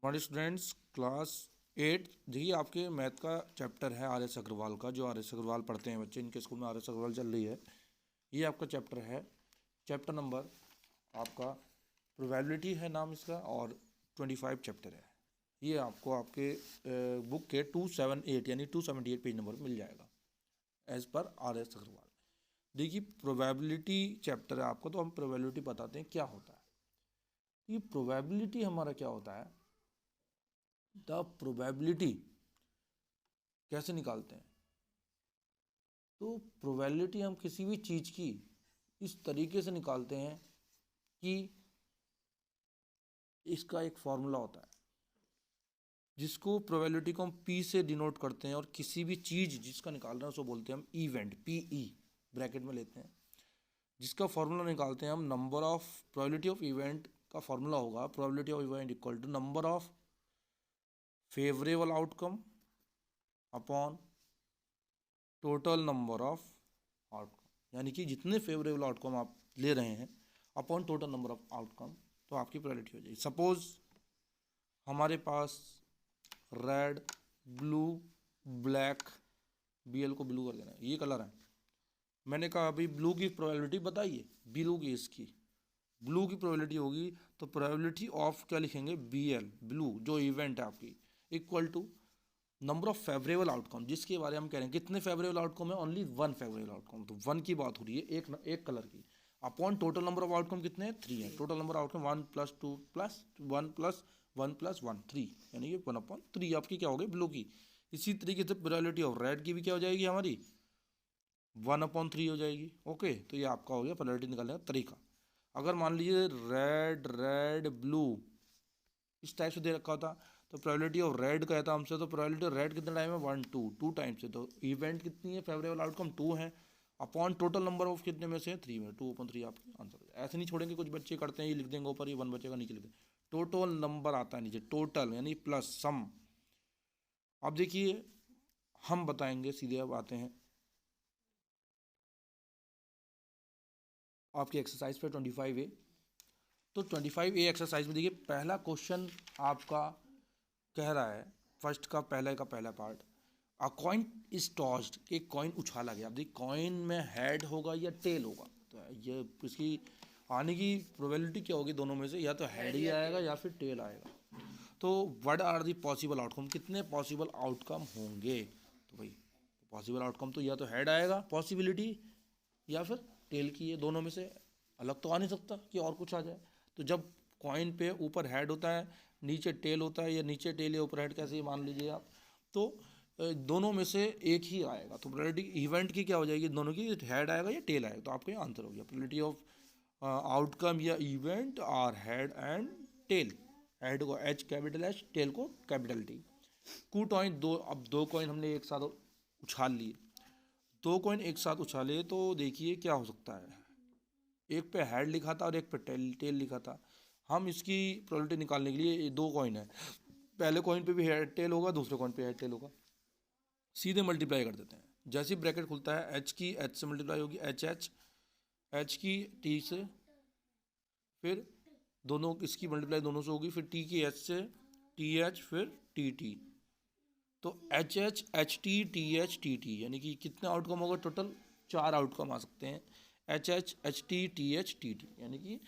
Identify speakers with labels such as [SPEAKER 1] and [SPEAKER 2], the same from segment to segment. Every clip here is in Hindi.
[SPEAKER 1] हमारे स्टूडेंट्स क्लास 8 देखिए आपके मैथ का चैप्टर है आर एस अग्रवाल का, जो आर एस अग्रवाल पढ़ते हैं बच्चे, इनके स्कूल में आर एस अग्रवाल चल रही है। ये आपका चैप्टर है, चैप्टर नंबर आपका प्रोबेबिलिटी है नाम इसका, और 25 चैप्टर है। ये आपको आपके बुक के 278 यानी 278 पेज नंबर मिल जाएगा as per R S Agarwal. देखिए प्रोबेबिलिटी चैप्टर है आपका, तो हम प्रोबेबिलिटी बताते हैं क्या होता है। ये प्रोबेबिलिटी हमारा क्या होता है, द प्रोबेबिलिटी कैसे निकालते हैं। तो प्रोबेबिलिटी हम किसी भी चीज़ की इस तरीके से निकालते हैं कि इसका एक फॉर्मूला होता है जिसको प्रोबेबिलिटी को हम पी से डिनोट करते हैं, और किसी भी चीज़ जिसका निकाल रहे हैं उसको बोलते हैं हम इवेंट, पी ई ब्रैकेट में लेते हैं, जिसका फॉर्मूला निकालते हैं हम number of probability of event का फॉर्मूला होगा probability of event equal to number of favourable outcome upon total number of outcome, यानी कि जितने फेवरेबल आउटकम आप ले रहे हैं upon total number of outcome, तो आपकी प्रोबेबिलिटी हो जाएगी। सपोज हमारे पास रेड, ब्लू, ब्लैक, BL को ब्लू कर देना है, ये कलर है। मैंने कहा अभी ब्लू की प्रोबेबिलिटी बताइए, ब्लू की इसकी ब्लू की प्रोबेबिलिटी होगी, तो प्रोबेबिलिटी ऑफ क्या लिखेंगे, BL ब्लू जो इवेंट है आपकी, equal to number of favourable outcome, जिसके बारे में हम कह रहे हैं कितने फेवरेबल आउटकम है, ओनली वन फेवरेबल आउटकम, तो वन की बात हो रही है, एक कलर की, upon total number of outcome कितने हैं, 3 है। टोटल नंबर आउटकम 1 + 2 + 1 + 1 + 1 3, यानी कि 1/3 आपकी क्या हो गई, ब्लू की। इसी तरीके से प्रोबेबिलिटी ऑफ रेड की भी क्या हो जाएगी हमारी, 1/3 हो जाएगी। ओके, तो ये आपका हो गया प्रोबेबिलिटी निकालने का तरीका। अगर मान लीजिए रेड रेड ब्लू इस टाइप से दे रखा होता, तो प्रोबेबिलिटी ऑफ रेड कहता हमसे, तो प्रोबेबिलिटी ऑफ रेड कितना टाइम है, 1 2 2 टाइम से, तो इवेंट कितनी है, फेवरेबल आउटकम 2 है, अपॉन टोटल नंबर ऑफ कितने में से 3 में, 2/3 आपकी आंसर हो जाए। ऐसे नहीं छोड़ेंगे, कुछ बच्चे करते हैं ये लिख देंगे ऊपर, ये 1 बचेगा नीचे लिख देंगे, टोटल नंबर आता है नीचे, टोटल यानी प्लस सम। अब देखिए हम बताएंगे सीधे, अब आते हैं आपकी एक्सरसाइज पे 25A। तो 25A एक्सरसाइज में देखिए पहला क्वेश्चन आपका कह रहा है, फर्स्ट का पहला part, a coin is tossed, एक कॉइन उछाला गया। अब देखिए कॉइन में हेड होगा या टेल होगा, तो ये इसकी आने की प्रोबेबिलिटी क्या होगी, दोनों में से या तो हेड ही आएगा या फिर टेल आएगा। तो what are the possible outcome, कितने पॉसिबल आउटकम होंगे, तो भाई पॉसिबल आउटकम तो या तो हेड आएगा पॉसिबिलिटी, या फिर टेल की, ये दोनों में से अलग तो आ नहीं सकता कि और कुछ आ जाए। तो जब कॉइन पे ऊपर हेड होता है नीचे टेल होता है, या नीचे टेल या ऊपर हेड, कैसे मान लीजिए आप, तो दोनों में से एक ही आएगा। तो प्रोबेबिलिटी इवेंट की क्या हो जाएगी, दोनों की हेड आएगा या टेल आएगा, तो आपका आंसर हो गया प्रोबेबिलिटी ऑफ आउटकम या event are head and tail. Head को H कैपिटल H, टेल को कैपिटल T। कॉइन दो, अब दो कॉइन हमने एक साथ उछाल लिए, दो कॉइन एक साथ उछाले, तो देखिए क्या हो सकता है, एक पे हेड लिखा था और एक पे टेल लिखा था। हम इसकी प्रोबेबिलिटी निकालने के लिए, दो कॉइन है, पहले कॉइन पे भी हेड टेल होगा, दूसरे कॉइन पे हेड टेल होगा, सीधे मल्टीप्लाई कर देते हैं। जैसे ही ब्रैकेट खुलता है, H की H से मल्टीप्लाई होगी, H की T से, फिर दोनों इसकी मल्टीप्लाई दोनों से होगी, फिर T की H से, TH, फिर TT, तो HH HT TH TT, यानी कि कितने आउटकम होगा टोटल, 4 आउटकम आ सकते हैं, HH HT TH TT, यानी कि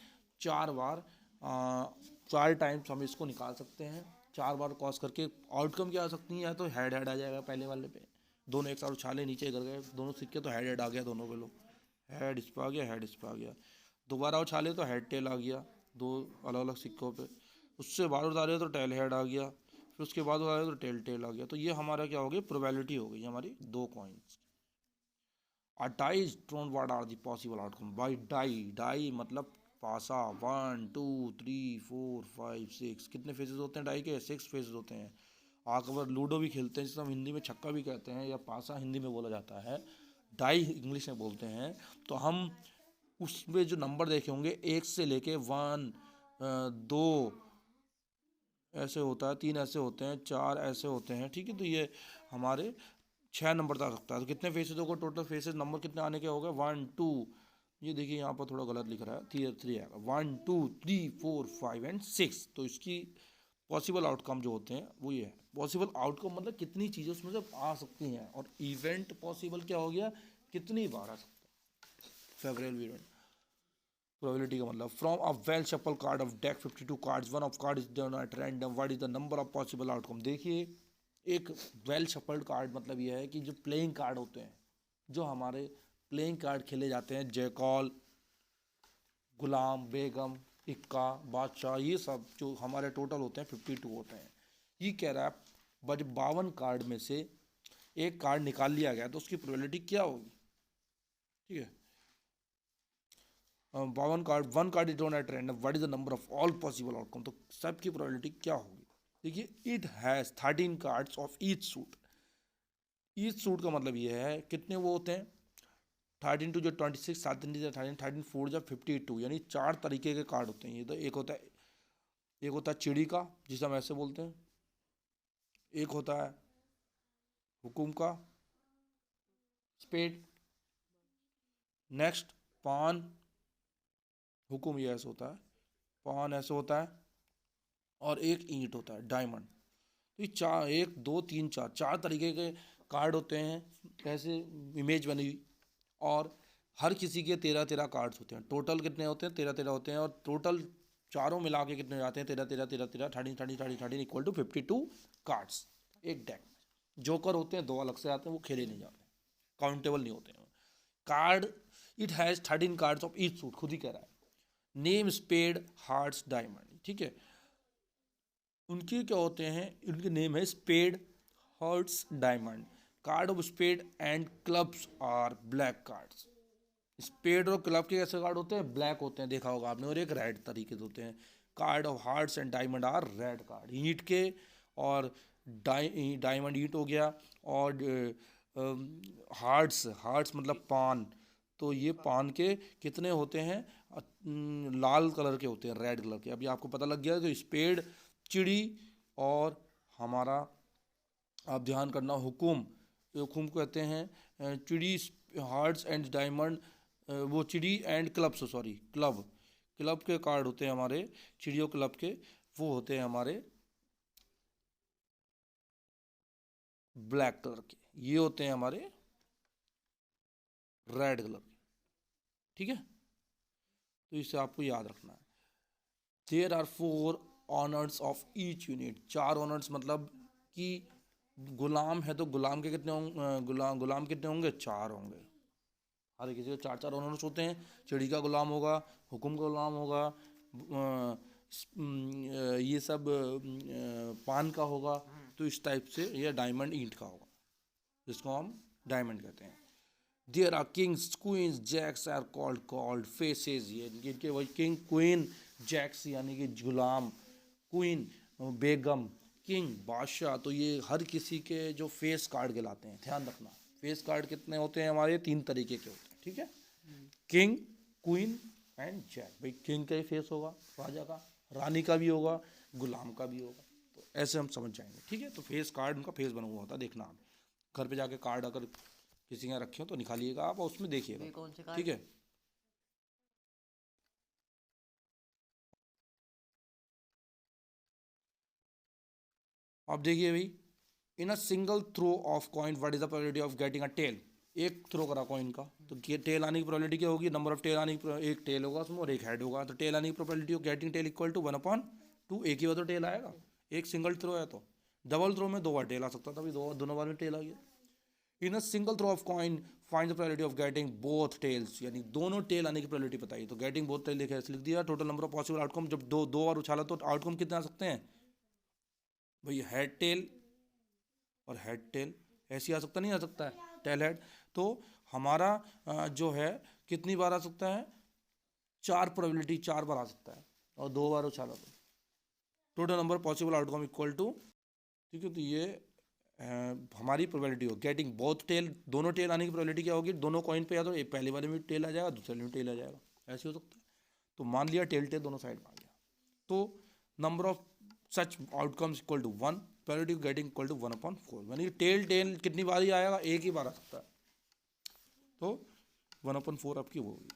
[SPEAKER 1] 4 बार 4 टाइम्स हम इसको निकाल सकते हैं। 4 बार क्रॉस करके आउटकम क्या आ सकती है, या तो हेड हेड आ जाएगा पहले वाले पे, दोनों एक साथ उछाले नीचे गिर गए दोनों सिक्के, तो हेड हेड आ गया दोनों पे, लो हेड इस पर आ गया, हेड इस पर आ गया, दोबारा उछाले तो हेड टेल आ गया दो अलग अलग सिक्कों पे, उससे बाहर उतारे तो टेल हेड आ गया, फिर उसके बाद उतारे तो टेल टेल आ गया। तो ये हमारा क्या हो गया, प्रोबेबिलिटी हो गई हमारी दो coins. A die is thrown, what are the possible outcome, by die मतलब पासा, 1 2 3 4 5 6, कितने फेसेस होते हैं डाई के, 6 फेसेस होते हैं। अगर लूडो भी खेलते हैं, जिसे हम हिंदी में छक्का भी कहते हैं, या पासा हिंदी में बोला जाता है, डाई इंग्लिश में बोलते हैं, तो हम उसमें जो नंबर देखे होंगे 1 से लेके 1 2 ऐसे होता है, 3 ऐसे होते हैं, 4 ऐसे होते हैं, ठीक है। तो ये हमारे 6 नंबर तक आ सकता है। तो कितने फेसेज होगा, टोटल फेसेज नंबर कितने आने के हो गए, 1 2, ये देखिए यहाँ पर थोड़ा गलत लिख रहा है, 3 आएगा, 1 2 3 4 5 एंड 6, तो इसकी पॉसिबल आउटकम जो होते हैं वो ये है। पॉसिबल आउटकम मतलब कितनी चीज़ें उसमें से आ सकती हैं, और इवेंट पॉसिबल क्या हो गया, कितनी बार आ सकता है फेवरेबल इवेंट। प्रोबेबिलिटी का मतलब from a well shuffle card of deck 52 cards one of card is done at random what is the number of possible outcome. देखिए एक वेल शफल्ड कार्ड मतलब यह है कि जो प्लेइंग कार्ड होते हैं, जो हमारे प्लेइंग कार्ड खेले जाते हैं, जयकॉल, गुलाम, बेगम, इक्का, बादशाह, ये सब जो हमारे टोटल होते हैं 52 होते हैं। ये कह रहा है बट 52 कार्ड में से एक कार्ड निकाल लिया गया तो उसकी प्रोबेबिलिटी क्या होगी। ठीक है, 52 card, one card is drawn at random what is the number of all possible outcome, तो सबकी प्रोबेबिलिटी क्या होगी। देखिए it has 13 cards of each suit. Each suit का मतलब ये है कितने वो होते हैं, 13 टू जो 26, 13 13 4 जब 52, यानी 4 तरीके के कार्ड होते हैं। ये तो एक होता है चिड़ी का, जिसे हम ऐसे बोलते हैं, एक होता है हुकुम का, स्पेड, नेक्स्ट पान, हुकुम ये ऐसे होता है, पान ऐसे होता है, और एक ईंट होता है डायमंड। तो ये चार, 1 2 3 4 4 तरीके के कार्ड होते हैं, कैसे इमेज बनी हुई, और हर किसी के 13 13 कार्ड्स होते हैं। टोटल कितने होते हैं, 13 13 होते हैं, और टोटल चारों मिला के कितने हो जाते हैं, 13 13 13 13 13 13 13 इक्वल टू 52 कार्ड्स एक डेक में। जोकर होते हैं 2 अलग से आते हैं, वो खेले नहीं जाते, काउंटेबल नहीं होते हैं card. It has 13 cards of each suit, खुद ही कह रहा है। Name, spade, hearts, diamond. ठीक है, उनके क्या होते हैं, उनके नेम है spade, hearts, diamond. Card of spade and clubs are black cards. Spade और क्लब के कैसे कार्ड होते हैं, ब्लैक होते हैं, देखा होगा आपने, और एक रेड तरीके से होते हैं। Card of hearts and diamond are red card, ईंट के, और डायमंड ईंट हो गया, और हार्ट्स, हार्ट्स मतलब पान, तो ये पान के कितने होते हैं, लाल कलर के होते हैं, रेड कलर के। अभी आपको पता लग गया, तो स्पेड चिड़ी, और हमारा आप ध्यान करना हुकुम, हुकुम को कहते हैं चिड़ी, हार्ट्स एंड डायमंड, वो चिड़ी and club, sorry club, club के कार्ड होते हैं हमारे, चिड़ियों क्लब के, वो होते हैं हमारे ब्लैक कलर के, ये होते हैं हमारे रेड कलर के। ठीक है, तो इसे आपको याद रखना है। There are 4 honours of each unit. 4 honours मतलब कि गुलाम है तो गुलाम के कितने होंगे, गुलाम कितने होंगे, 4 होंगे। हर किसी के 4 4 ऑनर्स होते हैं। चिड़ी का गुलाम होगा, हुकुम का गुलाम होगा, ये सब पान का होगा, तो इस टाइप से ये डायमंड ईंट का होगा, जिसको हम डायमंड कहते हैं। There are kings, queens, jacks are called faces. ये इनके वही किंग, क्वीन, जैक्स यानी कि गुलाम, क्वीन बेगम, किंग बादशाह, तो ये हर किसी के जो फेस कार्ड कहलाते हैं। ध्यान रखना, फेस कार्ड कितने होते हैं हमारे, 3 तरीके के होते हैं। ठीक है, किंग, क्वीन एंड जैक। भाई किंग का ही फेस होगा राजा का, रानी का भी होगा, गुलाम का भी होगा, तो ऐसे हम समझ जाएंगे। ठीक है, तो फेस कार्ड, उनका फेस बना हुआ होता है, देखना आप घर पे जाके कार्ड अगर किसी के रखे हो तो निकालिएगा आप, और उसमें देखिएगा। ठीक है, अब देखिए भाई, in a single throw of coin what is the probability of getting a tail. एक थ्रो करा कॉइन का, तो टेल आने की प्रोबेबिलिटी क्या होगी, नंबर ऑफ टेल आने की, एक टेल होगा उसमें और एक हेड होगा, तो टेल आने की probability of getting tail equal to 1/2। एक ही बार तो टेल आएगा, एक सिंगल थ्रो है तो। डबल थ्रो में 2 बार टेल आ सकता था, दोनों बार में टेल आ गया। In a single throw of coin find the probability of getting both tails, यानी दोनों टेल आने की प्रोबेबिलिटी बताइए। तो गेटिंग बोथ टेल लिख दिया। Total number of possible outcome, जब दो बार उछाला तो आउटकम कितने आ सकते हैं भाई, हेड टेल और हेड टेल, ऐसे आ सकता, नहीं आ सकता है, टेल हेड। तो हमारा जो है कितनी बार आ सकता है, 4 प्रोबेबिलिटी, 4 बार आ सकता है, और 2 बार उछाला तो total number possible outcome equal to. ठीक है, तो ये हमारी प्रोबेबिलिटी हो गेटिंग बोथ टेल, दोनों टेल आने की प्रोबेबिलिटी क्या होगी, दोनों कॉइन पे या तो एक पहले वाले में टेल आ जाएगा, दूसरे में टेल आ जाएगा, ऐसे हो सकता है। तो मान लिया टेल टेल दोनों साइड में आ गया, तो number of such outcomes equal to 1, probability of getting equal to 1/4, यानी टेल टेल कितनी बार ही आएगा, एक ही बार आ सकता है, तो 1/4 आपकी वो होगी।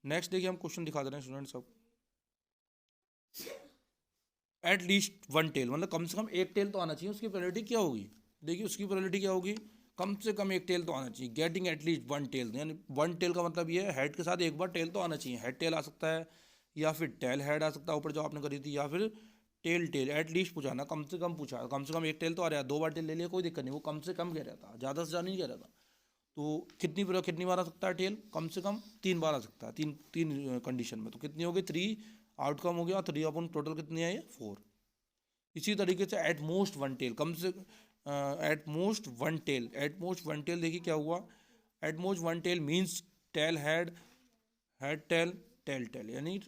[SPEAKER 1] नेक्स्ट देखिए, हम क्वेश्चन दिखा दे रहे हैं स्टूडेंट्स। अब एट लीस्ट वन टेल, मतलब कम से कम एक टेल तो आना चाहिए, उसकी प्रोबेबिलिटी क्या होगी, देखिए उसकी प्रोबेबिलिटी क्या होगी, कम से कम एक टेल तो आना चाहिए। Getting at least one tail, यानी वन टेल का मतलब ये है हेड के साथ एक बार टेल तो आना चाहिए। हेड टेल आ सकता है या फिर टेल हेड आ सकता है ऊपर जो आपने करी थी, या फिर टेल टेल। एट लीस्ट पूछा ना, कम से कम पूछा, कम से कम एक टेल तो आ रहा है, दो बार टेल ले लिया कोई दिक्कत नहीं, वो कम से कम कह रहा था, ज़्यादा से ज़्यादा नहीं कह रहा था। तो कितनी बार आ सकता है टेल, कम से कम 3 बार आ सकता है, तीन तीन कंडीशन में। तो कितनी हो गई 3, आउटकम हो गया 3 अपन टोटल कितनी है ये 4। इसी तरीके से एट मोस्ट वन टेल, कम से at most one tail, at most one tail देखिए क्या हुआ, at most one tail means tail head, head tail, tail tail, यानी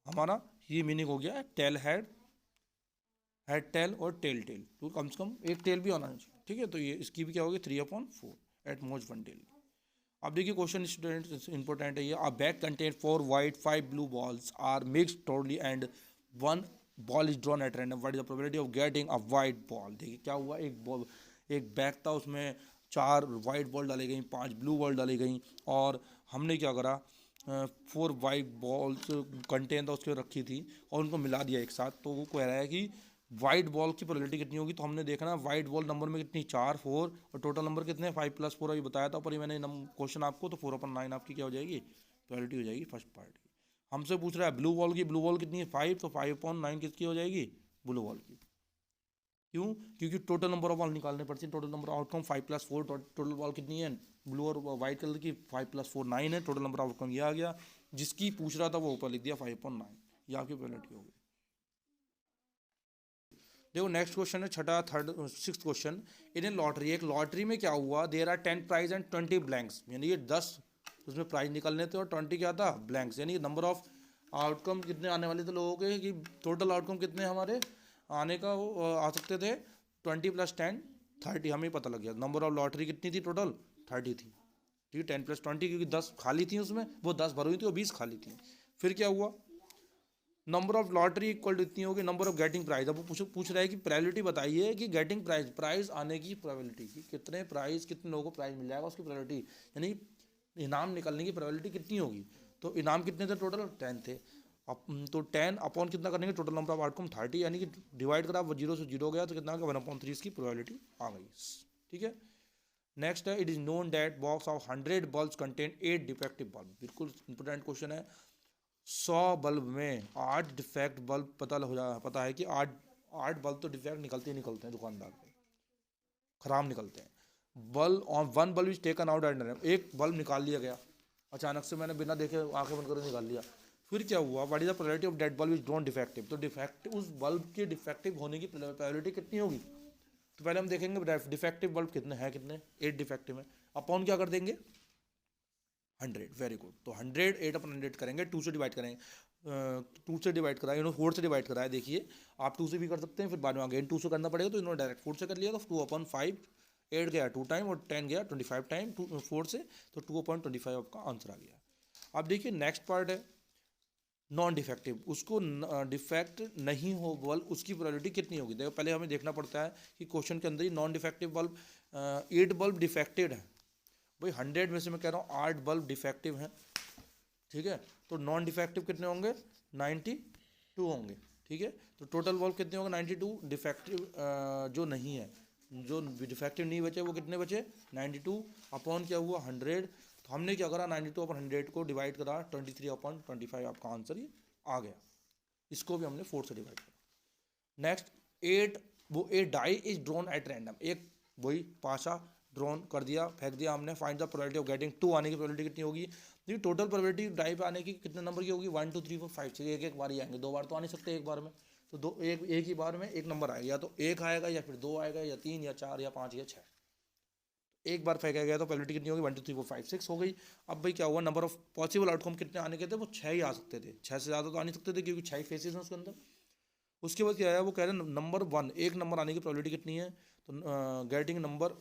[SPEAKER 1] हमारा ये मीनिंग हो गया टेल हेड, हेड टेल और टेल टेल। तो कम से कम एक टेल भी आना चाहिए, ठीक है। तो ये इसकी भी क्या होगी 3/4 एट मोस्ट वन टेल। अब देखिए क्वेश्चन स्टूडेंट इंपॉर्टेंट है ये, a bag contain 4 white 5 blue balls are mixed totally and one ball is drawn at random, what is the probability of getting a white ball. देखिए क्या हुआ, एक बॉल, एक बैग था उसमें 4 वाइट बॉल डाली गई, 5 ब्लू बॉल डाली गई, और हमने क्या करा 4 वाइट बॉल्स कंटेन था उसके रखी थी और उनको मिला दिया एक साथ। तो वो कह रहा है कि वाइट बॉल की प्रोबेबिलिटी कितनी होगी। तो हमने देखना वाइट बॉल नंबर में कितनी 4 4 और टोटल नंबर कितने 5+4 अभी बताया था पर ये मैंने क्वेश्चन आपको। तो 4/9 आपकी क्या हो जाएगी प्रोबेबिलिटी हो जाएगी फर्स्ट पार्ट की। हमसे पूछ रहा है ब्लू बॉल की, ब्लू बॉल कितनी है 5, तो 5/9 किसकी हो जाएगी ब्लू बॉल की। क्यों, क्योंकि टोटल नंबर ऑफ बॉल निकालने पड़ते हैं, total number of outcome 5+4, total ball कितनी है ब्लू और वाइट कलर की 5+4 9 है, टोटल नंबर ऑफ आउटकम ये आ गया। जिसकी पूछ रहा था वो ऊपर लिख दिया 5/9, ये आपकी प्रोबेबिलिटी होगी। देखो नेक्स्ट क्वेश्चन है छठा third six question, in lottery, एक लॉटरी में क्या हुआ, there are 10 prize and 20 blanks, यानी ये 10 उसमें प्राइज निकलने थे और 20 क्या था ब्लैंक्स, यानी नंबर ऑफ आउटकम कितने आने वाले थे लोगों के, कि टोटल आउटकम कितने हमारे आने का आ सकते थे 20 + 10 30, हमें पता लग गया नंबर ऑफ लॉटरी कितनी थी टोटल 30 थी, ठीक है 10 + 20, क्योंकि 10 खाली थी उसमें, वो 10 भरी हुई थी और 20 खाली थी। फिर क्या हुआ, number of lottery equal to इतनी होगी नंबर ऑफ गेटिंग प्राइज। अब वो पूछ रहा है कि प्रोबेबिलिटी बताइए कि गेटिंग प्राइज, प्राइज आने की प्रोबेबिलिटी, कि कितने प्राइज, कितने लोगों को प्राइज मिल जाएगा उसकी प्रोबेबिलिटी, यानी इनाम निकलने की प्रोबेबिलिटी कितनी होगी। तो इनाम कितने थे टोटल 10 थे। अब तो 10 अपॉन कितना करेंगे टोटल नंबर ऑफ आउटकम 30, यानी कि डिवाइड करा वो 0 से 0 गया तो कितना आ गया 1/3 इसकी प्रोबेबिलिटी आ गई, ठीक है। नेक्स्ट है, it is known that box of 100 bulbs contain 8 defective bulb, बिल्कुल इंपोर्टेंट क्वेश्चन है। 100 बल्ब में 8 डिफेक्ट बल्ब पता है कि 8 बल्ब तो डिफेक्ट निकलते ही निकलते हैं दुकानदार को, खराब निकलते हैं। Bulb on one bulb is taken out at random, एक बल्ब निकाल लिया गया अचानक से, मैंने बिना देखे आंखें बंद करके निकाल लिया। फिर क्या हुआ, what is the probability of that bulb is non defective, तो डिफेक्टिव उस बल्ब के डिफेक्टिव होने की प्रोबेबिलिटी कितनी होगी। तो पहले हम देखेंगे डिफेक्टिव बल्ब कितने हैं, कितने 8 डिफेक्टिव हैं, अपॉन क्या कर देंगे 100, वेरी गुड। तो 100 8/100 करेंगे, 2 से डिवाइड करेंगे, 2 से डिवाइड कराया, इन्होंने 4 से डिवाइड कराया, देखिए आप 2 से भी कर सकते हैं, फिर बाद में अगेन 2 से करना पड़ेगा, तो इन्होंने डायरेक्ट 4 से कर लिया, तो 2/5, 8 गया 2 टाइम और 10 गया 25 टाइम 4 से, तो 2/25 आपका आंसर आ गया। अब देखिए नेक्स्ट पार्ट है नॉन डिफेक्टिव, उसको डिफेक्ट नहीं हो बल्ब उसकी प्रोबेबिलिटी कितनी होगी। देखो पहले हमें देखना पड़ता है कि क्वेश्चन के अंदर ही non defective bulb 8 bulb defected है, भाई 100 में से मैं कह रहा हूँ 8 बल्ब डिफेक्टिव हैं, ठीक है। तो नॉन डिफेक्टिव कितने होंगे 92 होंगे, ठीक है। तो टोटल बल्ब कितने होंगे 92, डिफेक्टिव जो नहीं है, जो डिफेक्टिव नहीं बचे वो कितने बचे 92, अपॉन क्या हुआ 100। तो हमने क्या करा 92/100 को डिवाइड करा 23/25, आपका आंसर ये आ गया। इसको भी हमने 4 से डिवाइड करा। नेक्स्ट 8, वो 8 die is drawn at random, एक वही पाशा ड्रॉन कर दिया फेंक दिया हमने, find the probability of getting 2 आने की प्रोबेबिलिटी कितनी होगी। देखिए टोटल प्रोबेबिलिटी डाई पे आने की कितने नंबर की होगी 1 2 3 4 5 6, एक बार ही आएंगे, 2 बार तो आ नहीं सकते एक बार में, तो एक ही बार में एक नंबर आएगा, या तो 1 आएगा या फिर 2 आएगा या 3 या 4 या 5 या 6, एक बार फेंका गया तो प्रोबेबिलिटी कितनी होगी 1 2 3 4 5 6 हो गई। अब भाई क्या हुआ, नंबर ऑफ पॉसिबल आउटकम कितने आने के थे, वो 6 ही आ सकते थे, 6 से ज़्यादा तो आ नहीं सकते थे क्योंकि 6 फेसेस हैं उसके अंदर। उसके बाद क्या है, वो कह रहे हैं नंबर 1, एक नंबर आने की प्रोबेबिलिटी कितनी है, तो गेटिंग नंबर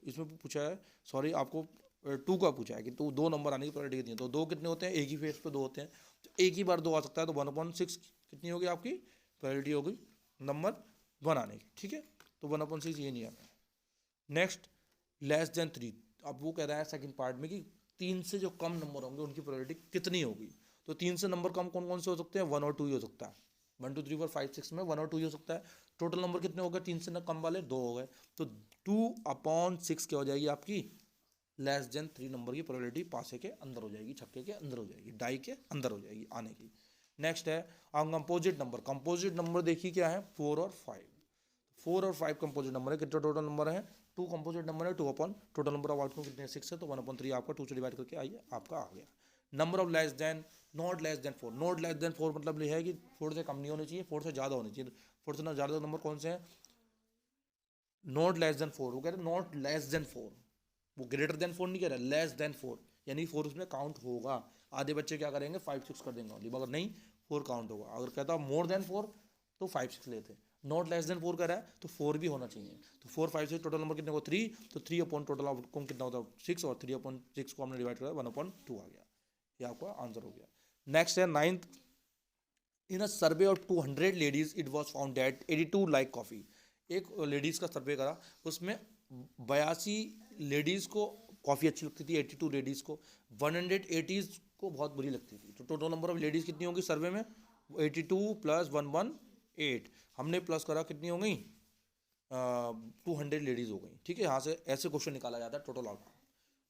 [SPEAKER 1] इसमें पूछा है, सॉरी आपको 2 का पूछा है कि तो 2 नंबर आने की प्रोबेबिलिटी कितनी है। तो 2 कितने होते हैं, एक ही फेस पे 2 होते हैं, तो एक ही बार 2 आ सकता है, तो 1/6 कितनी होगी आपकी प्रोबेबिलिटी होगी नंबर 1 आने की, ठीक है। तो 1/6 ये नहीं आना है। नेक्स्ट लेस देन 3, अब वो कह रहा है सेकंड पार्ट में कि 3 से जो कम नंबर होंगे उनकी प्रोबेबिलिटी कितनी होगी। तो 3 से नंबर कम कौन कौन से हो सकते हैं, 1 और 2 ही हो सकता है। 1 2 3 4 5 6 में 1 और 2 ही हो सकता है। टोटल नंबर कितने हो गए 3 से कम वाले, 2 हो गए। तो 2/6 क्या हो जाएगी आपकी, लेस देन 3 नंबर की प्रोबेबिलिटी पासे के अंदर हो जाएगी, छक्के के अंदर हो जाएगी, डाई के अंदर हो जाएगी आने की। नेक्स्ट है कंपोजिट नंबर। कंपोजिट नंबर देखिए क्या है, 4 और 5। 4 और 5 कंपोजिट नंबर है। कितने टोटल नंबर है, 2 कंपोजिट नंबर है, 2 upon total number of outcome कितने 6 है, तो 1/3 आपका 2 से डिवाइड करके आइए आपका आ गया। Number of less than, not less than 4। Not less than 4 मतलब ये है कि 4 से कम नहीं होनी चाहिए, 4 से ज़्यादा होनी चाहिए। 4 से ज़्यादा नंबर कौन से हैं, नॉट लेस देन 4। वो कह रहे नॉट लेस देन 4, वो ग्रेटर देन 4 नहीं कह रहा, लेस देन 4, यानी 4 उसमें काउंट होगा। आधे बच्चे क्या करेंगे 5 6 कर देंगे ओनली, मगर नहीं 4 काउंट होगा। अगर कहता मोर देन 4 तो 5 6 लेते। नॉट लेस देन 4 कर रहा है तो 4 भी होना चाहिए। तो 4 5 से टोटल नंबर कितने को 3, तो 3 अपॉन टोटल आउटकम कितना होता है 6, और 3/6 को हमने डिवाइड करा 1/2 आ गया। ये आपका आंसर हो गया। नेक्स्ट है 9th, in a survey of 200 ladies it was found that 82 like coffee. एक लेडीज का सर्वे करा, उसमें 82 लेडीज को कॉफ़ी अच्छी लगती थी, 82 लेडीज को, 180 को बहुत बुरी लगती थी। तो टोटल नंबर ऑफ लेडीज कितनी होगी सर्वे में, 82 + 118। हमने प्लस करा कितनी हो गई, 200 लेडीज हो गई। ठीक है, यहाँ से ऐसे क्वेश्चन निकाला जाता है टोटल आउटकम,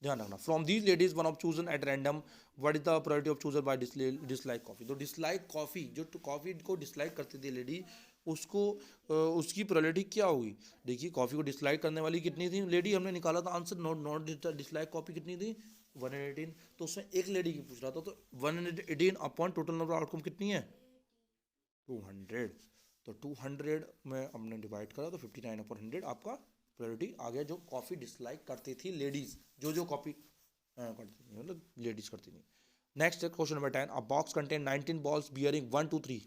[SPEAKER 1] ध्यान रखना। From these ladies one of chosen at random, what is the probability of chooser by dislike coffee. तो डिसलाइक कॉफी, जो कॉफी को डिसलाइक करती थी लेडी, उसको उसकी प्रोबेबिलिटी क्या होगी। देखिए कॉफी को डिसलाइक करने वाली कितनी थी लेडी, हमने निकाला था आंसर, नॉट डिसलाइक कॉफी कितनी थी 118। तो उसमें एक लेडी की पूछ रहा था, तो 118 अपॉन टोटल नंबर आउटकम कितनी है 200। तो 200 में हमने डिवाइड करा तो 59/100 आपका प्रायोरिटी आ गया, जो कॉफ़ी डिसलाइक करती थी लेडीज, जो कॉफ़ी करती थी मतलब लेडीज करती थी। Next question number 10, a box contain 19 balls bearing 1 2 3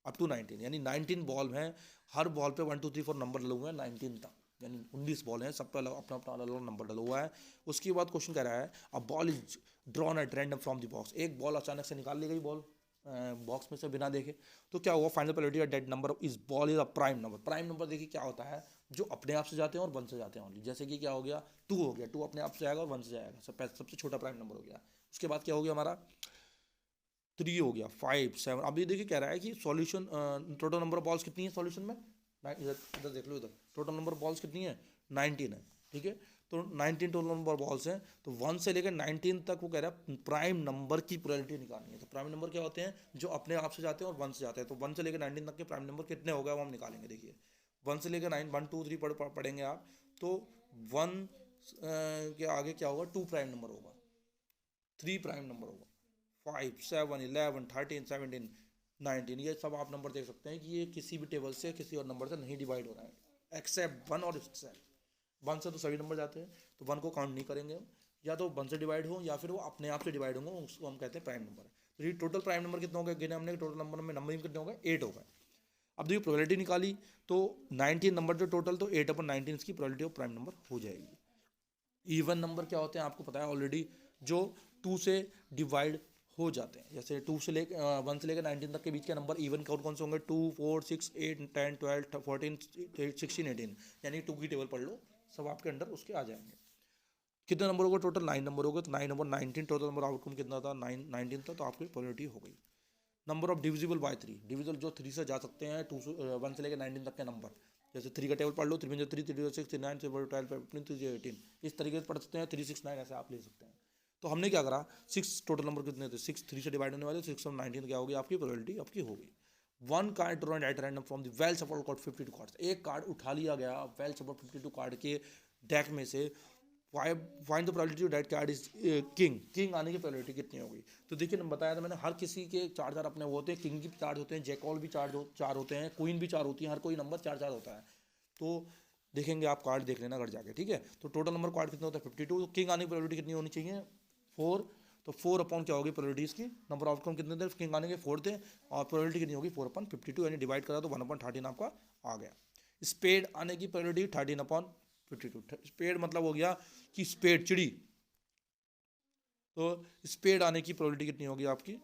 [SPEAKER 1] up to 19, यानी 19 बॉल हैं, हर बॉल पे 1 2 3 4 नंबर डले हुए हैं 19 तक, यानी 19 बॉल हैं, सब पे अपना अपना अलग अलग नंबर डला हुआ है। उसके बाद क्वेश्चन कह रहा है, a ball is drawn at random from the box. एक बॉल अचानक से निकाल ली गई बॉल बॉक्स में से बिना देखे, तो क्या हुआ, फाइनल प्रोबेबिलिटी डेट नंबर इस ball is a prime number. Prime number देखिए क्या होता है, जो अपने आप से जाते हैं और 1 से जाते हैं ओनली। जैसे कि क्या हो गया 2 हो गया, 2 अपने आप से आएगा और 1 से जाएगा, सबसे छोटा प्राइम नंबर हो गया। उसके बाद क्या हो गया हमारा 3 हो गया, 5 7। अब ये देखिए कह रहा है कि solution total number of balls कितनी है सॉल्यूशन में, इधर देख लो, इधर टोटल नंबर ऑफ बॉल्स कितनी है 19 है। ठीक है, तो 19 टोटल नंबर बॉल्स हैं, तो 1 से लेकर 19 तक वो कह रहा है प्राइम नंबर की प्रोबेबिलिटी निकालनी है। तो प्राइम नंबर क्या होते हैं, जो अपने आप से जाते हैं और 1 से जाते हैं। तो 1 से लेकर 19 तक के प्राइम नंबर कितने हो गए वो हम निकालेंगे। देखिए 1 से लेकर 9 1 2 3 पढ़ेंगे आप, तो 1 के आगे क्या होगा 2 प्राइम नंबर होगा, 3 प्राइम नंबर होगा, 5 7 11 13 17 19। ये सब आप नंबर देख सकते हैं कि ये किसी भी टेबल से किसी और नंबर से नहीं डिवाइड हो रहा है एक्सेप्ट 1 और एक्सेप्ट 1 से तो सभी नंबर जाते हैं, तो 1 को काउंट नहीं करेंगे हम, या तो 1 से डिवाइड हो या फिर वो अपने आप से डिवाइड होंगे, उसको हम कहते हैं प्राइम नंबर। तो ये टोटल प्राइम नंबर कितना हो गया, गिने हमने टोटल नंबर में नंबर कितने हो गए 8 हो गए। अब देखिए प्रोबेबिलिटी निकाली तो 19 नंबर जो टोटल, तो 8/19 इसकी प्रोबेबिलिटी ऑफ प्राइम नंबर हो जाएगी। इवन नंबर क्या होते हैं आपको पता है ऑलरेडी, जो 2 से डिवाइड हो जाते हैं। जैसे 2 से लेकर 1 से लेकर 19 तक के बीच के नंबर इवन कौन कौन से होंगे, 2 4 6 8 10 12 14 16 18, यानी 2 की टेबल पढ़ लो, सब आपके अंडर उसके आ जाएंगे। कितने नंबर होगा टोटल 9 नंबर होगा, तो 9/19 टोटल नंबर आउटकम कितना था 19 था, तो आपकी प्रोबेबिलिटी हो गई। नंबर ऑफ डिविजिबल बाय 3, डिविजल जो 3 से जा सकते हैं 1 से लेकर 19 तक के नंबर, जैसे 3 का टेबल पढ़ लो, 3 3 3 6 3 9 12 15 18, इस तरीके से पढ़ सकते हैं, 3 6 9 ऐसे आप ले सकते हैं। तो हमने क्या करा 6 टोटल नंबर कितने थे 6, 3 से डिवाइड होने वाले 6 और 19 क्या होगी आपकी प्रोबेबिलिटी आपकी हो गई। 1 card drawn at random from the well सफल कार्ड 52 कार्ड्स। एक कार्ड उठा लिया गया वेल सफल 52 कार्ड के डेक में से, find the probability that card is king आने की प्रोबेबिलिटी कितनी होगी। तो देखिए बताया था मैंने, हर किसी के 4 अपने वो होते हैं, किंग भी 4 होते हैं, जैकॉल भी 4 होते हैं, क्वीन भी 4 होती है, हर कोई नंबर 4 होता है। तो देखेंगे आप कार्ड देख लेना घर जाके, ठीक है। तो टोटल नंबर कार्ड कितना होता है 52, तो किंग आने की प्रोबेबिलिटी कितनी होनी चाहिए 4, तो 4 अपॉन क्या होगी प्रोबेबिलिटीज की, नंबर ऑफ आउटकम कितने थे किंग आने के 4 थे, और प्रोबेबिलिटी कितनी होगी 4/52, यानी डिवाइड करा तो 1/13 आपका आ गया। स्पेड आने की प्रोबेबिलिटी 13/52, स्पेड मतलब हो गया कि स्पेड चिड़ी, तो स्पेड आने की प्रोबेबिलिटी कितनी होगी आपकी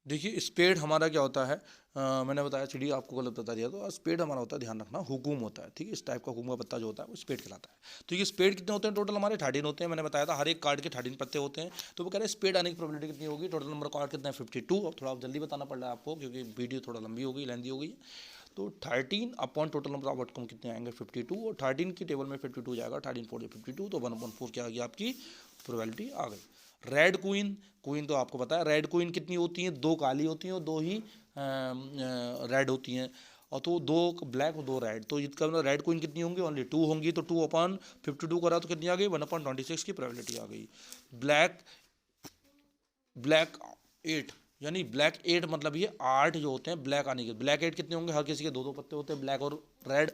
[SPEAKER 1] देखिए स्पेड हमारा क्या होता है, मैंने बताया चिड़ी आपको गलत बता दिया, तो स्पेड हमारा होता है, ध्यान रखना, हुकुम होता है, ठीक है। इस टाइप का हुकुम का पत्ता जो होता है वो स्पेड कहलाता है। तो ये स्पेड कितने होते हैं टोटल, हमारे 13 होते हैं। मैंने बताया था हर एक कार्ड के 13 पत्ते होते हैं। तो वो कह रहे हैं स्पेड आने की प्रोबेबिलिटी कितनी होगी, टोटल नंबर कार्ड कितना है 52। अब थोड़ा जल्दी बताना पड़ रहा है आपको क्योंकि वीडियो थोड़ा लंबी हो गई, लेंदी हो गई। तो 13 upon total number of outcome कितने आएंगे 52, और 13 की टेबल में 52 जाएगा, 13 4 52, तो 1/4 क्या आ गई आपकी प्रोबेबिलिटी आ गई। रेड क्वीन, क्वीन तो आपको पता है रेड क्वीन कितनी होती है, 2 काली होती हैं और 2 ही रेड होती हैं, और तो 2 ब्लैक और 2 रेड, तो इसका मतलब रेड क्वीन कितनी होंगी, ओनली 2 होंगी। तो 2/52 करा तो कितनी आ गई 1/26 की प्रोबेबिलिटी आ गई। ब्लैक 8, यानी ब्लैक 8 मतलब ये 8 जो होते हैं ब्लैक आने के, ब्लैक 8 कितने होंगे, हर किसी के 2 पत्ते होते हैं ब्लैक और रेड,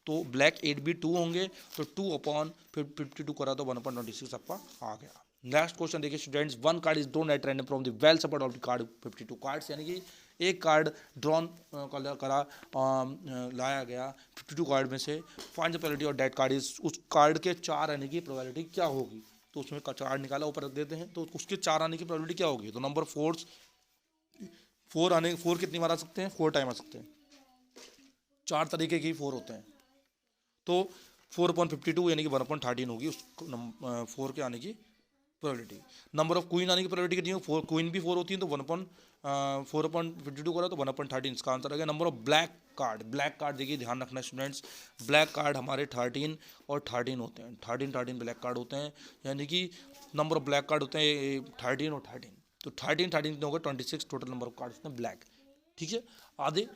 [SPEAKER 1] तो ब्लैक 8 भी 2 होंगे, तो 2/52 करा तो 1/26 आपका आ गया। नेक्स्ट क्वेश्चन देखिए students, one card is drawn at random from the well support of the card 52 cards, यानी कि एक कार्ड ड्रॉन करा लाया गया 52 कार्ड में से, find the probability of that card is, उस कार्ड के 4 आने की प्रोबेबिलिटी क्या होगी। तो उसमें 4 निकाला, ऊपर रख देते हैं, तो उसके 4 आने की प्रोबेबिलिटी क्या होगी। तो नंबर 4 कितनी बार आ सकते हैं, 4 टाइम आ सकते हैं, 4 तरीके की 4 होते हैं। तो 4/52 यानी कि 1/13 होगी उस 4 के आने की प्रोबेबिलिटी। नंबर ऑफ क्वीन आने की प्रोबेबिलिटी कितनी हो, क्वीन भी 4 होती है, तो 4/52 करा तो 1/13 इसका आंसर आ गया। नंबर ऑफ ब्लैक कार्ड देखिए ध्यान रखना स्टूडेंट्स, ब्लैक कार्ड हमारे 13 और 13 होते हैं, 13 ब्लैक कार्ड होते हैं, यानी कि नंबर ऑफ ब्लैक कार्ड होते हैं 13 और 13, तो 13 कितने होगा 26 टोटल नंबर ऑफ कार्ड होते हैं ब्लैक, ठीक है। आधे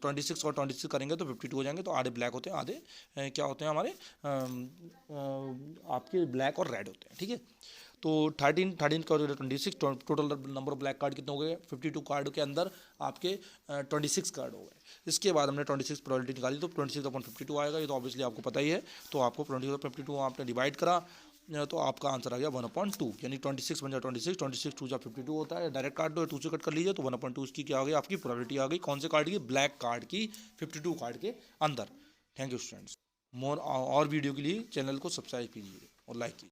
[SPEAKER 1] 26 और 26 करेंगे तो 52 हो जाएंगे, तो आधे ब्लैक होते हैं, आधे क्या होते हैं हमारे आपके ब्लैक और रेड होते हैं, ठीक है। तो 13 का 26, total number of black card कितने हो गए 52 कार्ड के अंदर आपके 26 कार्ड हो गए। इसके बाद हमने 26 प्रोबेबिलिटी निकाली, तो 26/52 आएगा, ये तो ऑब्वियसली आपको पता ही है। तो आपको 26/52 आपने डिवाइड करा, तो आपका आंसर आ गया 1/2, यानी 26 बन जाए 26, 26 2 52 होता है, डायरेक्ट काट दो, 2 से कट कर लीजिए, तो 1/2 इसकी क्या आ गई आपकी प्रोबेबिलिटी आ गई, कौन से कार्ड की, ब्लैक कार्ड की 52 कार्ड के अंदर। Thank you students. मोर और वीडियो के लिए चैनल को सब्सक्राइब कीजिए और लाइक कीजिए।